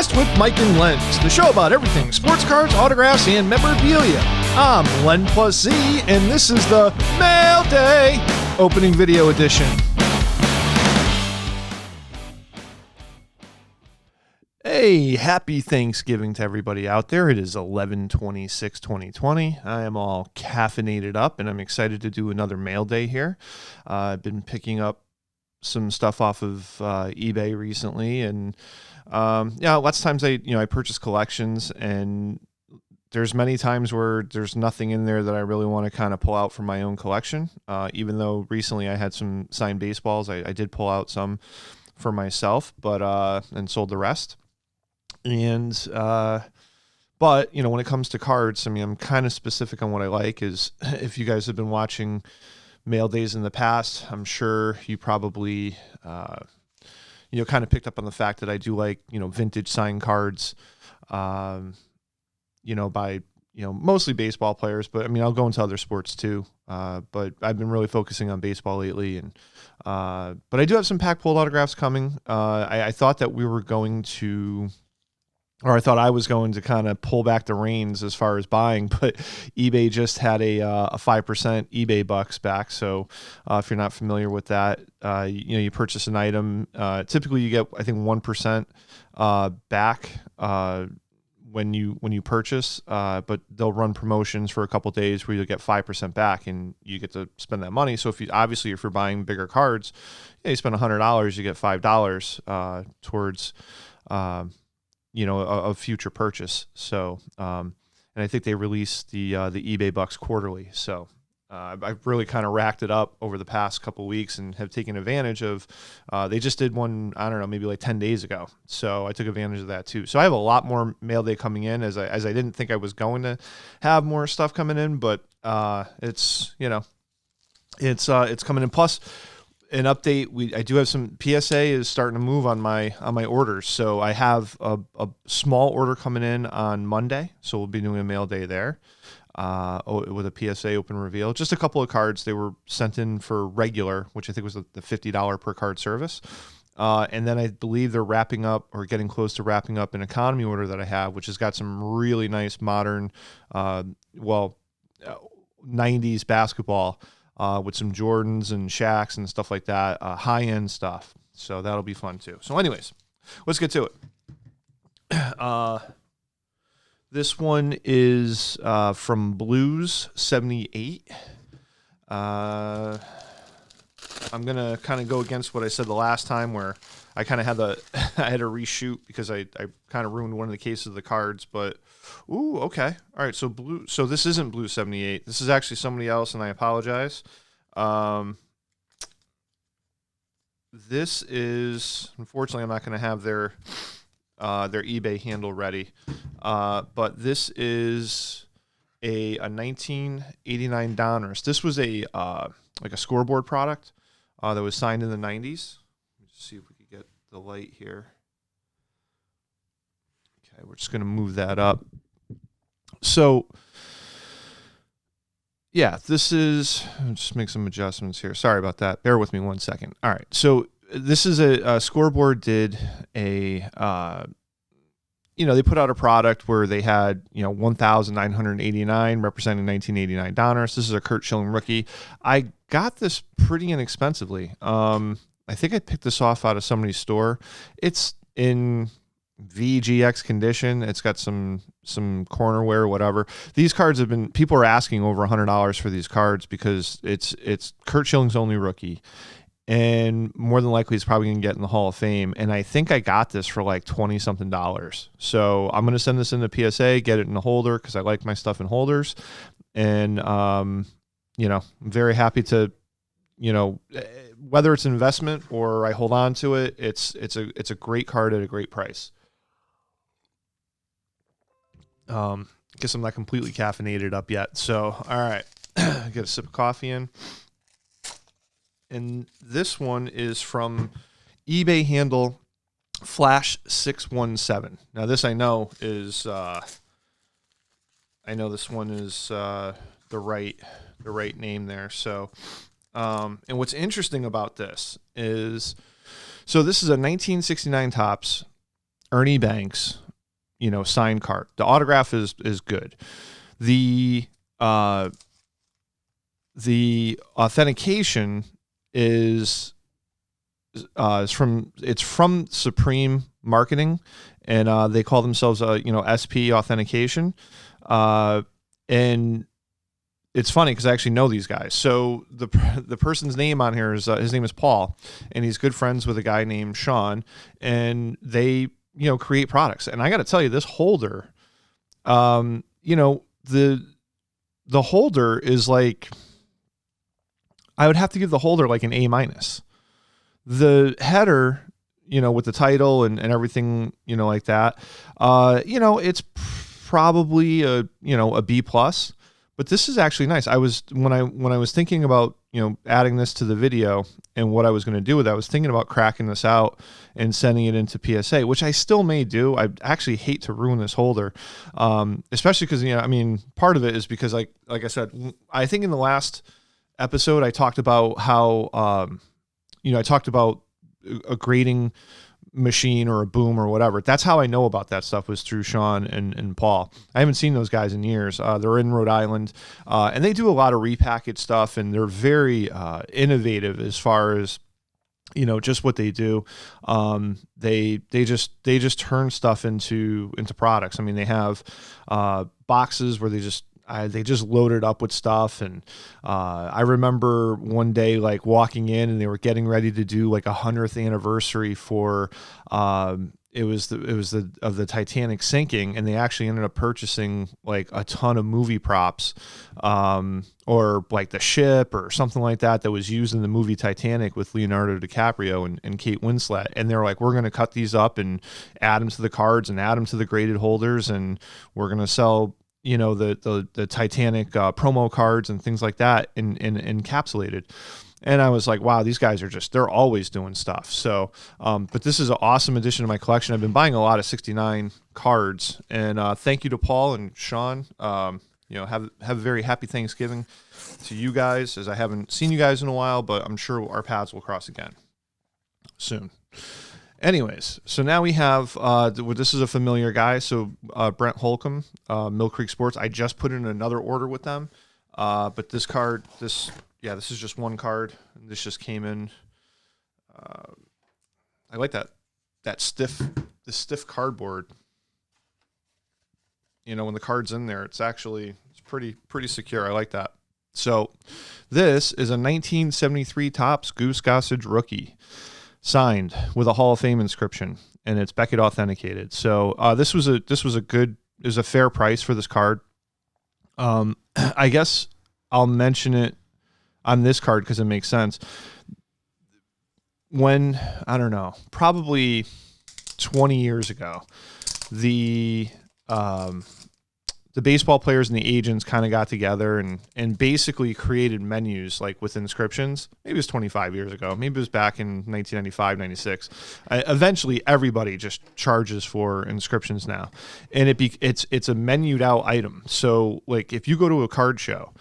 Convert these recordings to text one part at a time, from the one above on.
CardKast with Mike and Lens, the show about everything sports cards, autographs, and memorabilia. I'm Len plus Z, and this is the Mail Day opening video edition. Hey, happy Thanksgiving to everybody out there. It is 11/26/2020. I am all caffeinated up, and I'm excited to do another Mail Day here. I've been picking up some stuff off of eBay recently, and lots of times I purchase collections, and there's many times where there's nothing in there that I really want to kind of pull out from my own collection. Even though recently I had some signed baseballs, I did pull out some for myself, and sold the rest. And but when it comes to cards, I mean, I'm kind of specific on what I like. Is if you guys have been watching Mail Days in the past, I'm sure you probably kind of picked up on the fact that I do like vintage signed cards, by mostly baseball players, but I mean I'll go into other sports too. But I've been really focusing on baseball lately, and but I do have some pack pulled autographs coming. I thought that we were going to. Or I thought I was going to kind of pull back the reins as far as buying, but eBay just had a 5% eBay bucks back. So if you're not familiar with that, you purchase an item. Typically, you get I think 1% back when you purchase, but they'll run promotions for a couple of days where you'll get 5% back, and you get to spend that money. So if you're buying bigger cards, you spend $100, you get $5 towards. A future purchase. So, and I think they release the eBay bucks quarterly. So, I've really kind of racked it up over the past couple of weeks and have taken advantage of. They just did one, I don't know, maybe like 10 days ago. So I took advantage of that too. So I have a lot more Mail Day coming in, as I didn't think I was going to have more stuff coming in, but it's coming in. Plus, an update, I do have some PSA is starting to move on my orders. So I have a small order coming in on Monday. So we'll be doing a Mail Day there with a PSA open reveal. Just a couple of cards. They were sent in for regular, which I think was the $50 per card service. And then I believe they're wrapping up or getting close to wrapping up an economy order that I have, which has got some really nice modern, 90s basketball. With some Jordans and Shaqs and stuff like that, high-end stuff. So that'll be fun too. So anyways, let's get to it. This one is from Blues 78. I'm going to kind of go against what I said the last time, where I kind of had I had to reshoot because I kind of ruined one of the cases of the cards, but ooh, okay. All right, so this isn't Blue 78. This is actually somebody else, and I apologize. This is, unfortunately, I'm not going to have their eBay handle ready. But this is a 1989 Donruss. This was a scoreboard product that was signed in the 90s. Let's see if we can get the light here. Okay, we're just going to move that up. So, yeah, I'll just make some adjustments here. Sorry about that. Bear with me 1 second. All right, so this is a scoreboard did they put out a product where they had, 1,989 representing 1989 Donruss. This is a Curt Schilling rookie. I got this pretty inexpensively. I think I picked this off out of somebody's store. It's in VGX condition. It's got some corner wear, whatever. These cards people are asking over $100 for these cards because it's Curt Schilling's only rookie. And more than likely, he's probably going to get in the Hall of Fame. And I think I got this for like $20-something. So I'm going to send this into PSA, get it in a holder because I like my stuff in holders. And, I'm very happy to, whether it's an investment or I hold on to it, it's a great card at a great price. Guess I'm not completely caffeinated up yet. So, all right, get a sip of coffee in. And this one is from eBay handle Flash617. Now this I know is this one is the right name there. So and what's interesting about this is, so this is a 1969 Topps Ernie Banks, signed card. The autograph is good. The authentication is from Supreme Marketing, and they call themselves SP Authentication, and it's funny because I actually know these guys. So the person's name on here is his name is Paul, and he's good friends with a guy named Sean, and they create products. And I got to tell you, this holder, the holder is like, I would have to give the holder like an A-. The header, with the title and everything, like that, it's probably a B+. But this is actually nice. When I was thinking about adding this to the video and what I was going to do with it, I was thinking about cracking this out and sending it into PSA, which I still may do. I actually hate to ruin this holder, especially because part of it is because like I said, I think in the last episode I talked about how I talked about a grading machine or a boom or whatever. That's how I know about that stuff, was through Sean and Paul. I haven't seen those guys in years. They're in Rhode Island, and they do a lot of repackaged stuff, and they're very innovative as far as just what they do. They just turn stuff into products. I mean, they have boxes where they just load it up with stuff. And I remember one day like walking in, and they were getting ready to do like 100th anniversary for it was the Titanic sinking, and they actually ended up purchasing like a ton of movie props, or like the ship or something like that was used in the movie Titanic with Leonardo DiCaprio and Kate Winslet. And they're like, we're going to cut these up and add them to the cards and add them to the graded holders, and we're going to sell the Titanic promo cards and things like that in encapsulated. And I was like, wow, these guys they're always doing stuff. So, but this is an awesome addition to my collection. I've been buying a lot of 69 cards, and thank you to Paul and Sean. Have a very happy Thanksgiving to you guys, as I haven't seen you guys in a while, but I'm sure our paths will cross again soon. Anyways, so now we have, this is a familiar guy. So Brent Holcomb, Mill Creek Sports. I just put in another order with them. But this card, this is just one card. This just came in. I like the stiff cardboard. When the card's in there, it's pretty secure. I like that. So this is a 1973 Topps Goose Gossage rookie, signed with a Hall of Fame inscription, and it's Beckett authenticated. So this was a fair price for this card. I guess I'll mention it on this card because it makes sense. When, I don't know, probably 20 years ago, the baseball players and the agents kind of got together and basically created menus like with inscriptions. Maybe it was 25 years ago. Maybe it was back in 1995, 96. Eventually, everybody just charges for inscriptions now, and it's a menued out item. So like if you go to a card show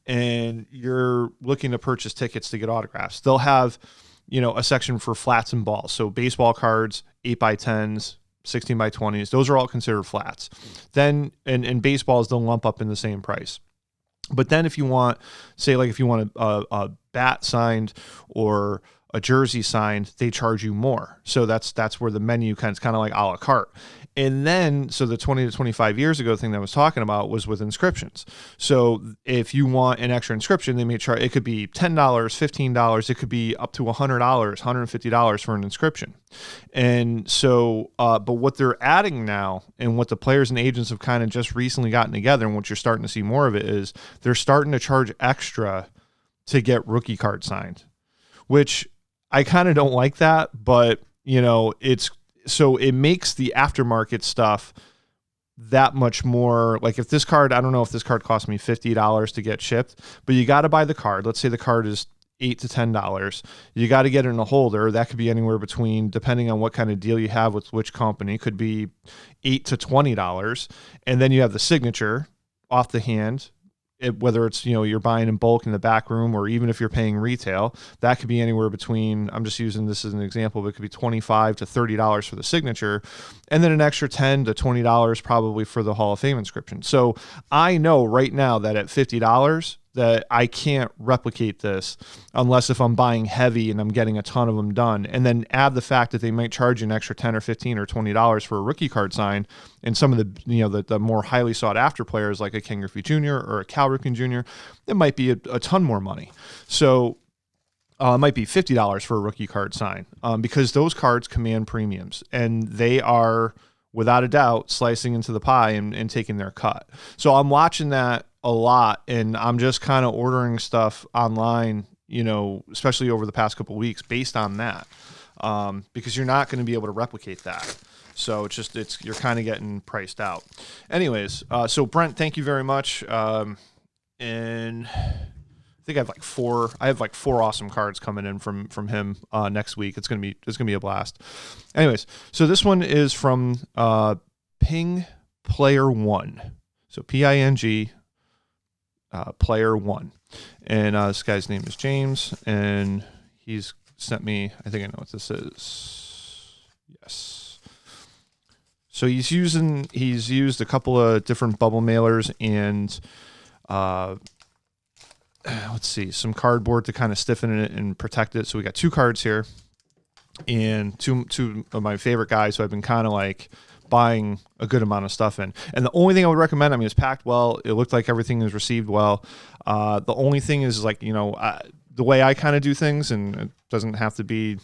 and you're looking to purchase tickets to get autographs, they'll have a section for flats and balls. So baseball cards, 8x10s, 16x20s, those are all considered flats. Then, and baseballs, they'll lump up in the same price. But then if you want, say like if you want a bat signed or a jersey signed, they charge you more. So that's where the menu kind of like a la carte. And then, so the 20 to 25 years ago thing that I was talking about was with inscriptions. So if you want an extra inscription, they may charge, it could be $10, $15, it could be up to $100, $150 for an inscription. And so, but what they're adding now, and what the players and agents have kind of just recently gotten together, and what you're starting to see more of it, is they're starting to charge extra to get rookie cards signed, which I kind of don't like that, but so it makes the aftermarket stuff that much more. Like if this card, I don't know if this card cost me $50 to get shipped, but you got to buy the card. Let's say the card is $8 to $10. You got to get it in a holder. That could be anywhere between, depending on what kind of deal you have with which company, could be $8 to $20. And then you have the signature off the hand, whether it's, you're buying in bulk in the back room, or even if you're paying retail, that could be anywhere between, I'm just using this as an example, but it could be $25 to $30 for the signature, and then an extra $10 to $20 probably for the Hall of Fame inscription. So I know right now that at $50 that I can't replicate this unless if I'm buying heavy and I'm getting a ton of them done. And then add the fact that they might charge you an extra 10 or 15 or $20 for a rookie card sign. And some of the more highly sought after players like a Ken Griffey Jr. or a Cal Ripken Jr., it might be a ton more money. So it might be $50 for a rookie card sign, because those cards command premiums, and they are without a doubt slicing into the pie and taking their cut. So I'm watching that a lot, and I'm just kind of ordering stuff online, especially over the past couple of weeks based on that, because you're not going to be able to replicate that. So you're kind of getting priced out. Anyways, so Brent, thank you very much. And I think I have like four awesome cards coming in from him next week. It's gonna be a blast. Anyways, so this one is from Ping Player One. So PING Player One, and this guy's name is James, and he's sent me. I think I know what this is. Yes. So he's used a couple of different bubble mailers and let's see, some cardboard to kind of stiffen it and protect it. So we got two cards here, and two of my favorite guys who I've been kind of like buying a good amount of stuff in. And the only thing I would recommend, it's packed well. It looked like everything was received well. The only thing is the way I kind of do things, and it doesn't have to be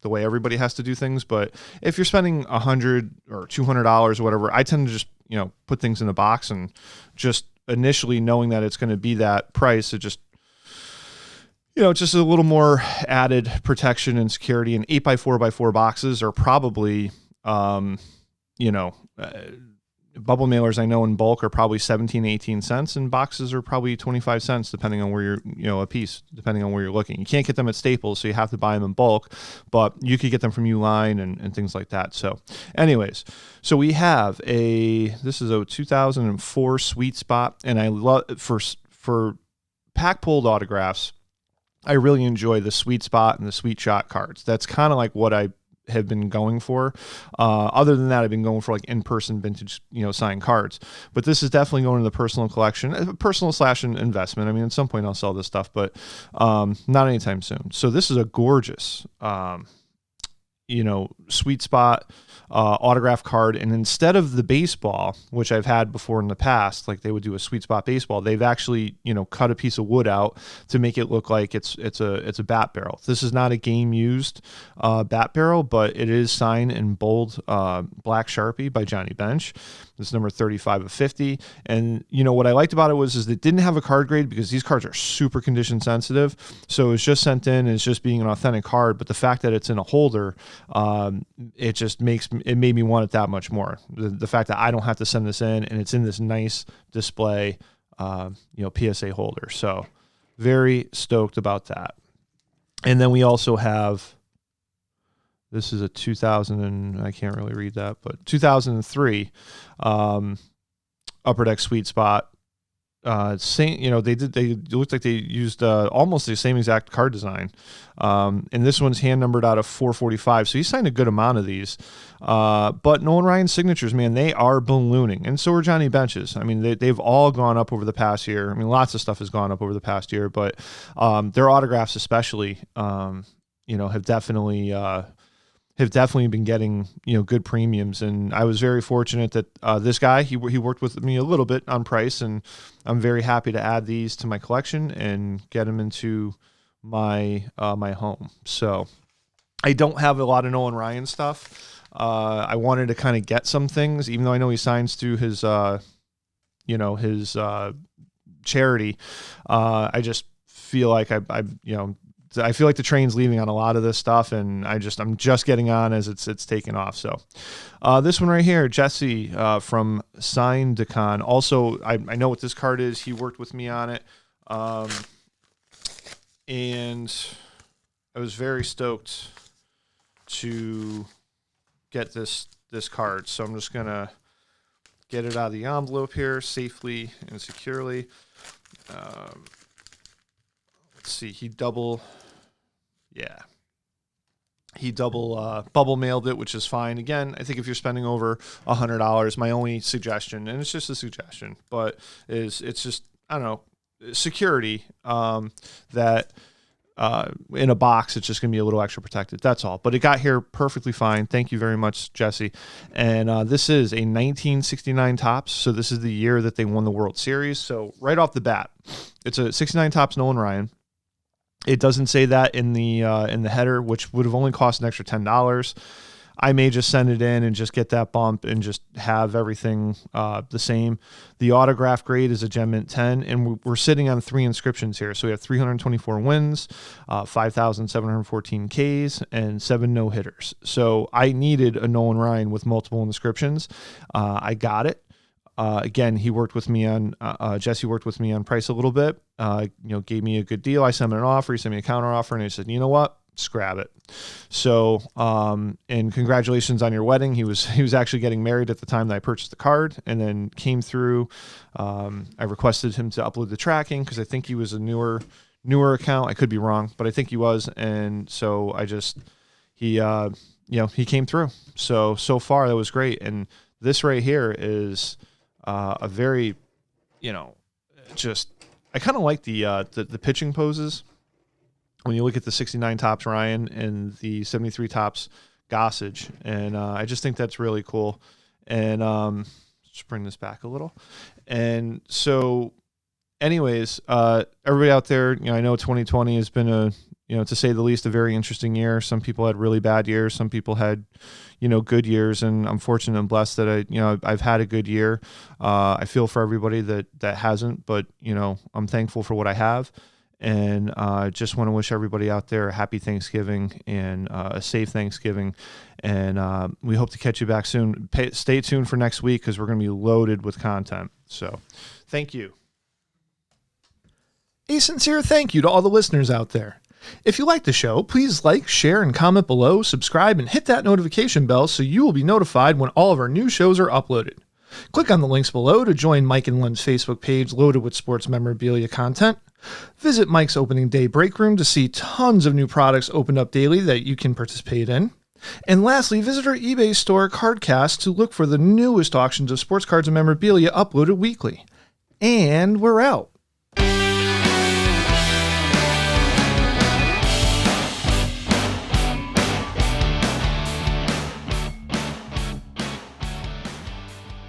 the way everybody has to do things, but if you're spending $100 or $200 or whatever, I tend to just, put things in a box, and just initially knowing that it's going to be that price, it just, just a little more added protection and security. And 8x4x4 boxes are probably, bubble mailers I know in bulk are probably 17, 18 cents, and boxes are probably 25 cents, depending on where you're, a piece, depending on where you're looking. You can't get them at Staples, so you have to buy them in bulk, but you could get them from Uline and things like that. So anyways, so we have this is a 2004 Sweet Spot, and I love, for pack pulled autographs, I really enjoy the Sweet Spot and the Sweet Shot cards. That's kind of like what I have been going for. Other than that, I've been going for like in-person vintage, signed cards. But this is definitely going to the personal collection, personal / investment. At some point I'll sell this stuff, but not anytime soon. So this is a gorgeous, Sweet Spot autograph card, and instead of the baseball, which I've had before in the past, like they would do a Sweet Spot baseball, they've actually cut a piece of wood out to make it look like it's a bat barrel. This is not a game used bat barrel, but it is signed in bold black Sharpie by Johnny Bench. This is number 35 of 50. And what I liked about it is it didn't have a card grade, because these cards are super condition sensitive. So it's just sent in as just being an authentic card, but the fact that it's in a holder, it made me want it that much more. The fact that I don't have to send this in, and it's in this nice display, PSA holder. So very stoked about that. And then we also have, this is a 2000, and I can't really read that, but 2003 Upper Deck Sweet Spot. They looked like they used almost the same exact card design. And this one's hand numbered out of 445. So he signed a good amount of these. But Nolan Ryan's signatures, man, they are ballooning. And so are Johnny Bench's. They've all gone up over the past year. Lots of stuff has gone up over the past year, but their autographs especially, have definitely been getting, good premiums. And I was very fortunate that this guy, he worked with me a little bit on price, and I'm very happy to add these to my collection and get them into my my home. So I don't have a lot of Nolan Ryan stuff. I wanted to kind of get some things, even though I know he signs through his charity. I just feel like I feel like the train's leaving on a lot of this stuff, and I'm just getting on as it's taken off. So this one right here, Jesse from Sign Decon. Also, I know what this card is. He worked with me on it, and I was very stoked to get this card. So I'm just gonna get it out of the envelope here safely and securely. let's see, he double bubble mailed it, which is fine. Again, I think if you're spending over $100, my only suggestion, and it's just a suggestion, but it's just, I don't know, security, that in a box, it's just going to be a little extra protected. That's all. But it got here perfectly fine. Thank you very much, Jesse. And this is a 1969 Topps. So this is the year that they won the World Series. So right off the bat, it's a 69 Topps Nolan Ryan. It doesn't say that in the header, which would have only cost an extra $10. I may just send it in and just get that bump and just have everything the same. The autograph grade is a Gem Mint 10, and we're sitting on 3 inscriptions here. So we have 324 wins, 5,714 Ks, and 7 no-hitters. So I needed a Nolan Ryan with multiple inscriptions. I got it. Again, he worked with me on, Jesse worked with me on price a little bit, gave me a good deal. I sent him an offer. He sent me a counter offer, and he said, you know what? Just grab it. So, and congratulations on your wedding. He was actually getting married at the time that I purchased the card, and then came through. I requested him to upload the tracking because I think he was a newer account. I could be wrong, but I think he was. And so he came through. So far that was great. And this right here is, a very, I kind of like the pitching poses. When you look at the 69 Topps Ryan and the 73 Topps Gossage, and I just think that's really cool. And let's bring this back a little. And so, anyways, everybody out there, I know 2020 has been to say the least, a very interesting year. Some people had really bad years. Some people had, good years. And I'm fortunate and blessed that I've had a good year. I feel for everybody that hasn't, but I'm thankful for what I have. And just want to wish everybody out there a happy Thanksgiving and a safe Thanksgiving. And we hope to catch you back soon. Stay tuned for next week because we're going to be loaded with content. So thank you. A sincere thank you to all the listeners out there. If you like the show, please like, share, and comment below, subscribe, and hit that notification bell so you will be notified when all of our new shows are uploaded. Click on the links below to join Mike and Len's Facebook page loaded with sports memorabilia content. Visit Mike's opening day break room to see tons of new products opened up daily that you can participate in. And lastly, visit our eBay store CardKast to look for the newest auctions of sports cards and memorabilia uploaded weekly. And we're out.